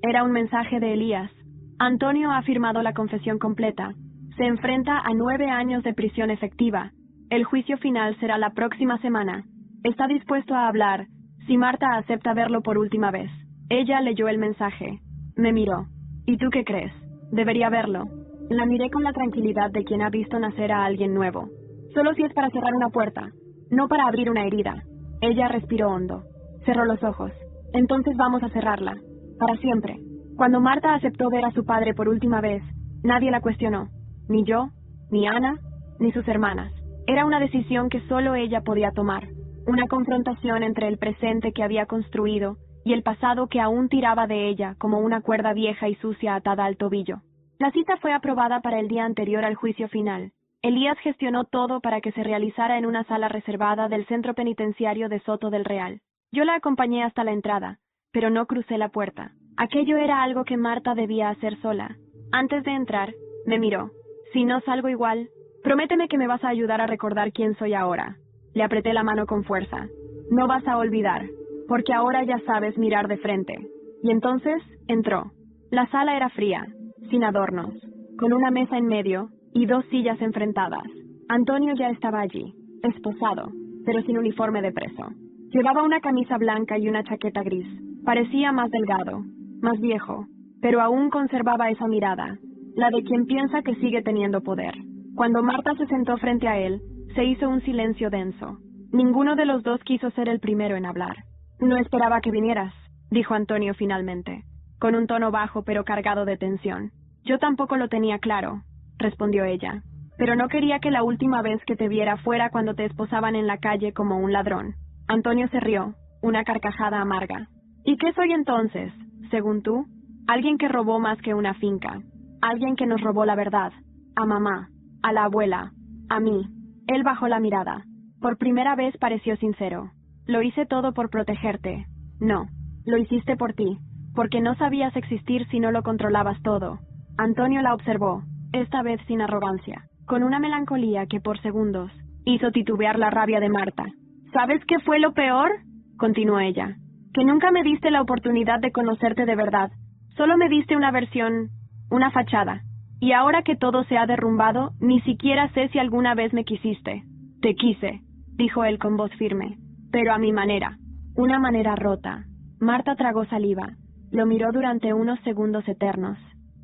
Era un mensaje de Elías. Antonio ha firmado la confesión completa. Se enfrenta a 9 años de prisión efectiva. El juicio final será la próxima semana. Está dispuesto a hablar, Si Marta acepta verlo por última vez. Ella leyó el mensaje. Me miró. ¿Y tú qué crees? Debería verlo. La miré con la tranquilidad de quien ha visto nacer a alguien nuevo. Solo si es para cerrar una puerta, no para abrir una herida. Ella respiró hondo. Cerró los ojos. Entonces vamos a cerrarla. Para siempre. Cuando Marta aceptó ver a su padre por última vez, nadie la cuestionó. Ni yo, ni Ana, ni sus hermanas. Era una decisión que solo ella podía tomar. Una confrontación entre el presente que había construido y el pasado que aún tiraba de ella como una cuerda vieja y sucia atada al tobillo. La cita fue aprobada para el día anterior al juicio final. Elías gestionó todo para que se realizara en una sala reservada del centro penitenciario de Soto del Real. Yo la acompañé hasta la entrada, pero no crucé la puerta. Aquello era algo que Marta debía hacer sola. Antes de entrar, me miró. Si no salgo igual, prométeme que me vas a ayudar a recordar quién soy ahora. Le apreté la mano con fuerza. No vas a olvidar, porque ahora ya sabes mirar de frente. Y entonces, entró. La sala era fría, sin adornos, con una mesa en medio y 2 sillas enfrentadas. Antonio ya estaba allí, esposado, pero sin uniforme de preso. Llevaba una camisa blanca y una chaqueta gris. Parecía más delgado, más viejo, pero aún conservaba esa mirada, la de quien piensa que sigue teniendo poder. Cuando Marta se sentó frente a él, se hizo un silencio denso. Ninguno de los dos quiso ser el primero en hablar. No esperaba que vinieras, dijo Antonio finalmente, con un tono bajo pero cargado de tensión. Yo tampoco lo tenía claro, respondió ella, pero no quería que la última vez que te viera fuera cuando te esposaban en la calle como un ladrón. Antonio se rió, una carcajada amarga. ¿Y qué soy entonces, según tú? Alguien que robó más que una finca. Alguien que nos robó la verdad. A mamá, a la abuela, a mí. Él bajó la mirada. Por primera vez pareció sincero. Lo hice todo por protegerte. No, lo hiciste por ti, porque no sabías existir si no lo controlabas todo. Antonio la observó, esta vez sin arrogancia, con una melancolía que por segundos hizo titubear la rabia de Marta. ¿Sabes qué fue lo peor?, continuó ella. Que nunca me diste la oportunidad de conocerte de verdad. Solo me diste una versión, una fachada. Y ahora que todo se ha derrumbado, ni siquiera sé si alguna vez me quisiste. Te quise, dijo él con voz firme, pero a mi manera. Una manera rota. Marta tragó saliva. Lo miró durante unos segundos eternos.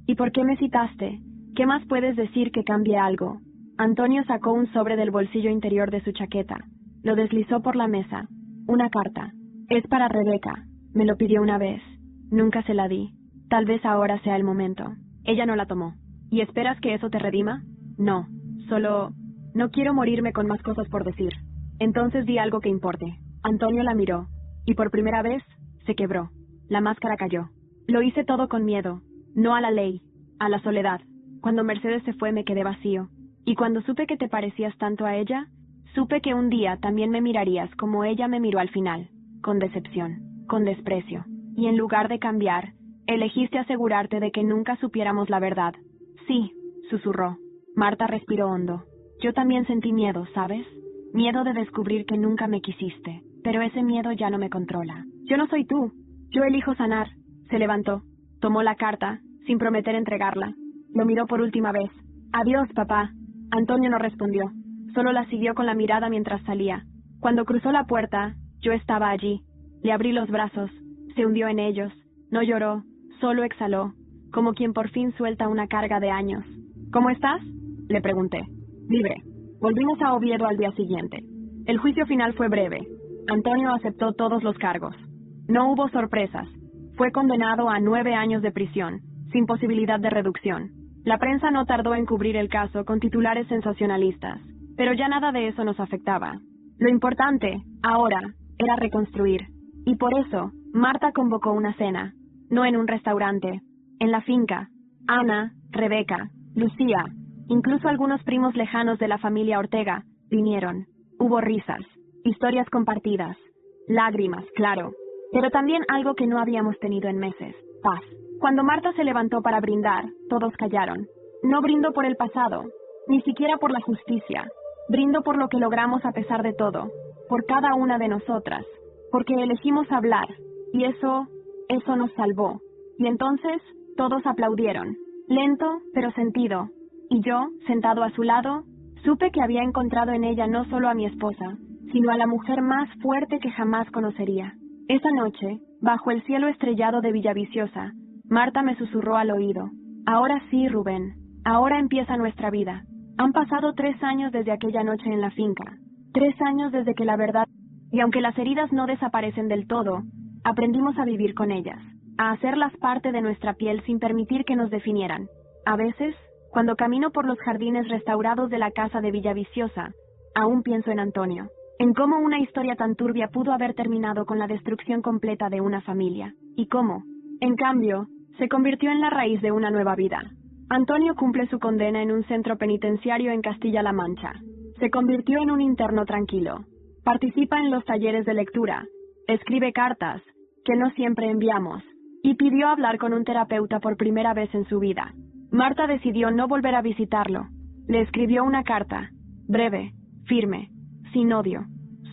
¿Y por qué me citaste? ¿Qué más puedes decir que cambie algo? Antonio sacó un sobre del bolsillo interior de su chaqueta. Lo deslizó por la mesa. Una carta. Es para Rebeca. Me lo pidió una vez. Nunca se la di. Tal vez ahora sea el momento. Ella no la tomó. ¿Y esperas que eso te redima? No. Solo... no quiero morirme con más cosas por decir. Entonces di algo que importe. Antonio la miró. Y por primera vez, se quebró. La máscara cayó. Lo hice todo con miedo. No a la ley. A la soledad. Cuando Mercedes se fue me quedé vacío. Y cuando supe que te parecías tanto a ella, supe que un día también me mirarías como ella me miró al final. Con decepción. Con desprecio. Y en lugar de cambiar, elegiste asegurarte de que nunca supiéramos la verdad. Sí, susurró. Marta respiró hondo. Yo también sentí miedo, ¿sabes? Miedo de descubrir que nunca me quisiste. Pero ese miedo ya no me controla. Yo no soy tú. Yo elijo sanar. Se levantó. Tomó la carta, sin prometer entregarla. Lo miró por última vez. Adiós, papá. Antonio no respondió. Solo la siguió con la mirada mientras salía. Cuando cruzó la puerta, yo estaba allí. Le abrí los brazos. Se hundió en ellos. No lloró. Solo exhaló, como quien por fin suelta una carga de años. ¿Cómo estás?, le pregunté. Libre. Volvimos a Oviedo al día siguiente. El juicio final fue breve. Antonio aceptó todos los cargos. No hubo sorpresas. Fue condenado a 9 años de prisión, sin posibilidad de reducción. La prensa no tardó en cubrir el caso con titulares sensacionalistas, pero ya nada de eso nos afectaba. Lo importante, ahora, era reconstruir. Y por eso, Marta convocó una cena. No en un restaurante, en la finca. Ana, Rebeca, Lucía, incluso algunos primos lejanos de la familia Ortega, vinieron. Hubo risas, historias compartidas, lágrimas, claro, pero también algo que no habíamos tenido en meses, paz. Cuando Marta se levantó para brindar, todos callaron. No brindo por el pasado, ni siquiera por la justicia. Brindo por lo que logramos a pesar de todo, por cada una de nosotras, porque elegimos hablar, y eso nos salvó. Y entonces, todos aplaudieron, lento pero sentido, y yo, sentado a su lado, supe que había encontrado en ella no solo a mi esposa, sino a la mujer más fuerte que jamás conocería. Esa noche, bajo el cielo estrellado de Villaviciosa, Marta me susurró al oído: ahora sí, Rubén, ahora empieza nuestra vida. Han pasado 3 años desde aquella noche en la finca, 3 años desde que la verdad, y aunque las heridas no desaparecen del todo, aprendimos a vivir con ellas, a hacerlas parte de nuestra piel sin permitir que nos definieran. A veces, cuando camino por los jardines restaurados de la casa de Villaviciosa, aún pienso en Antonio, en cómo una historia tan turbia pudo haber terminado con la destrucción completa de una familia, y cómo, en cambio, se convirtió en la raíz de una nueva vida. Antonio cumple su condena en un centro penitenciario en Castilla-La Mancha. Se convirtió en un interno tranquilo. Participa en los talleres de lectura, escribe cartas, que no siempre enviamos, y pidió hablar con un terapeuta por primera vez en su vida. Marta decidió no volver a visitarlo. Le escribió una carta, breve, firme, sin odio.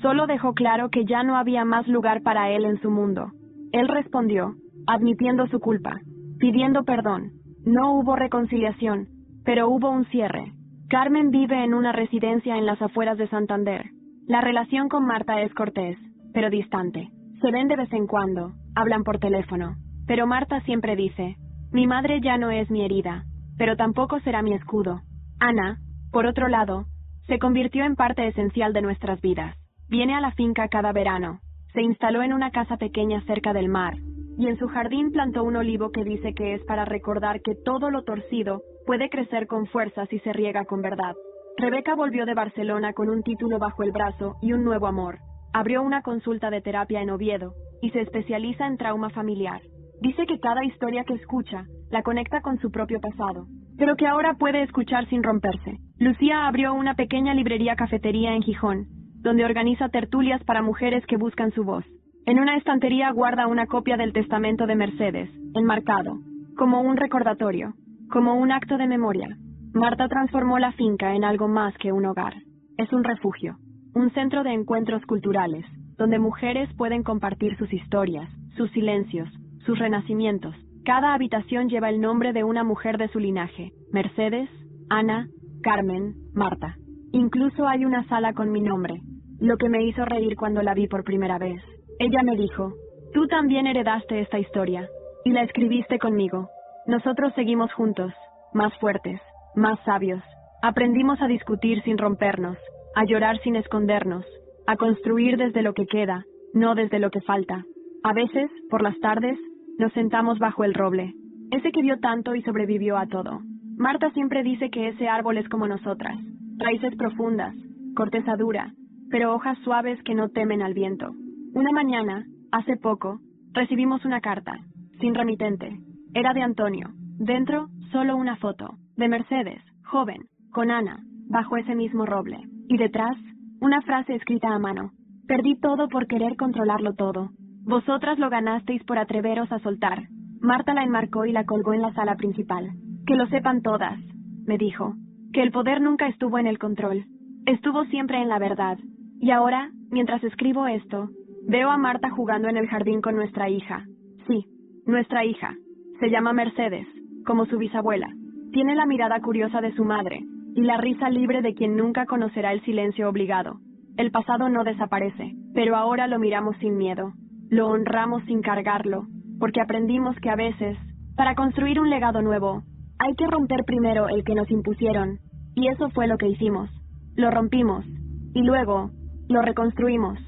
Solo dejó claro que ya no había más lugar para él en su mundo. Él respondió, admitiendo su culpa, pidiendo perdón. No hubo reconciliación, pero hubo un cierre. Carmen vive en una residencia en las afueras de Santander. La relación con Marta es cortés, pero distante. Se ven de vez en cuando, hablan por teléfono, pero Marta siempre dice: mi madre ya no es mi herida, pero tampoco será mi escudo. Ana, por otro lado, se convirtió en parte esencial de nuestras vidas. Viene a la finca cada verano, se instaló en una casa pequeña cerca del mar, y en su jardín plantó un olivo que dice que es para recordar que todo lo torcido puede crecer con fuerza si se riega con verdad. Rebeca volvió de Barcelona con un título bajo el brazo y un nuevo amor. Abrió una consulta de terapia en Oviedo y se especializa en trauma familiar. Dice que cada historia que escucha la conecta con su propio pasado, pero que ahora puede escuchar sin romperse. Lucía abrió una pequeña librería-cafetería en Gijón, donde organiza tertulias para mujeres que buscan su voz. En una estantería guarda una copia del testamento de Mercedes, enmarcado, como un recordatorio, como un acto de memoria. Marta transformó la finca en algo más que un hogar. Es un refugio, un centro de encuentros culturales, donde mujeres pueden compartir sus historias, sus silencios, sus renacimientos. Cada habitación lleva el nombre de una mujer de su linaje: Mercedes, Ana, Carmen, Marta. Incluso hay una sala con mi nombre, lo que me hizo reír cuando la vi por primera vez. Ella me dijo: tú también heredaste esta historia, y la escribiste conmigo. Nosotros seguimos juntos, más fuertes, más sabios. Aprendimos a discutir sin rompernos, a llorar sin escondernos, a construir desde lo que queda, no desde lo que falta. A veces, por las tardes, nos sentamos bajo el roble, ese que vio tanto y sobrevivió a todo. Marta siempre dice que ese árbol es como nosotras, raíces profundas, corteza dura, pero hojas suaves que no temen al viento. Una mañana, hace poco, recibimos una carta, sin remitente. Era de Antonio. Dentro, solo una foto, de Mercedes, joven, con Ana, bajo ese mismo roble. Y detrás, una frase escrita a mano: perdí todo por querer controlarlo todo. Vosotras lo ganasteis por atreveros a soltar. Marta la enmarcó y la colgó en la sala principal. Que lo sepan todas, me dijo, que el poder nunca estuvo en el control. Estuvo siempre en la verdad. Y ahora, mientras escribo esto, veo a Marta jugando en el jardín con nuestra hija. Sí, nuestra hija. Se llama Mercedes, como su bisabuela. Tiene la mirada curiosa de su madre, y la risa libre de quien nunca conocerá el silencio obligado. El pasado no desaparece, pero ahora lo miramos sin miedo. Lo honramos sin cargarlo, porque aprendimos que a veces, para construir un legado nuevo, hay que romper primero el que nos impusieron, y eso fue lo que hicimos. Lo rompimos, y luego, lo reconstruimos.